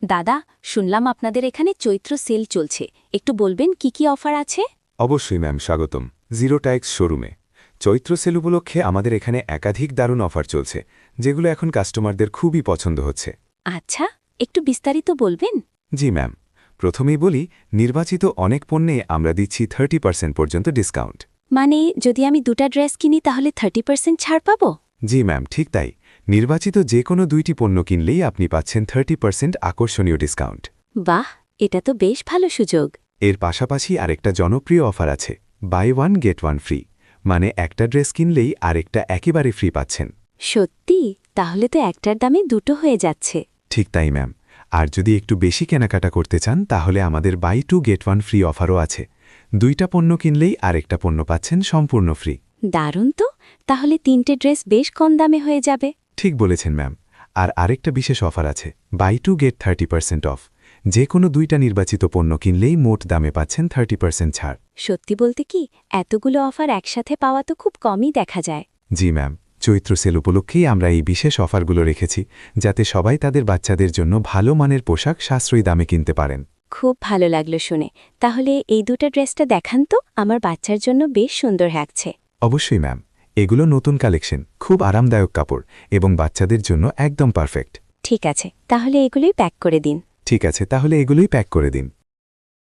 দাদা, শুনলাম আপনাদের এখানে চৈত্র সেল চলছে, একটু বলবেন কি কি অফার আছে? অবশ্যই ম্যাম, স্বাগতম জিরো ট্যাক্স শোরুমে। চৈত্র সেল উপলক্ষে আমাদের এখানে একাধিক দারুণ অফার চলছে, যেগুলো এখন কাস্টমারদের খুবই পছন্দ হচ্ছে। আচ্ছা, একটু বিস্তারিত বলবেন? জি ম্যাম, প্রথমেই বলি, নির্বাচিত অনেক পণ্যে আমরা দিচ্ছি 30% পর্যন্ত ডিসকাউন্ট। মানে যদি আমি দুটা ড্রেস কিনি তাহলে 30% ছাড় পাবো? জি ম্যাম, ঠিক তাই। নির্বাচিত যে কোনো 2টি পণ্য কিনলেই আপনি পাচ্ছেন 30% আকর্ষণীয় ডিসকাউন্ট। বাহ, এটা তো বেশ ভালো সুযোগ। এর পাশাপাশি আরেকটা জনপ্রিয় অফার আছে, buy one get one free. মানে একটা ড্রেস কিনলেই আরেকটা একেবারে ফ্রি পাচ্ছেন। সত্যি? তাহলে তো একটার দামে দুটো হয়ে যাচ্ছে। ঠিক তাই ম্যাম। আর যদি একটু বেশি কেনাকাটা করতে চান তাহলে আমাদের buy two get one free অফারও আছে। 2টা পণ্য কিনলেই আরেকটা পণ্য পাচ্ছেন সম্পূর্ণ ফ্রি। দারুণ তো, তাহলে 3টে ড্রেস বেশ কম দামে হয়ে যাবে। ঠিক বলেছেন ম্যাম। আর আরেকটা বিশেষ অফার আছে, বাই টু গেট 30% অফ। যে কোনো 2টা নির্বাচিত পণ্য কিনলেই মোট দামে পাচ্ছেন 30% ছাড়। সত্যি বলতে কি, এতগুলো অফার একসাথে পাওয়া তো খুব কমই দেখা যায়। জি ম্যাম, চৈত্র সেল উপলক্ষেই আমরা এই বিশেষ অফারগুলো রেখেছি, যাতে সবাই তাদের বাচ্চাদের জন্য ভালো মানের পোশাক সাশ্রয়ী দামে কিনতে পারেন। খুব ভালো লাগলো শুনে। তাহলে এই দুটো ড্রেসটা দেখান তো, আমার বাচ্চার জন্য বেশ সুন্দর লাগছে। অবশ্যই ম্যাম, এগুলো নতুন কালেকশন, খুব আরামদায়ক কাপড় এবং বাচ্চাদের জন্য একদম পারফেক্ট। ঠিক আছে, তাহলে এগুলোই প্যাক করে দিন। ঠিক আছে, তাহলে এগুলোই প্যাক করে দিন।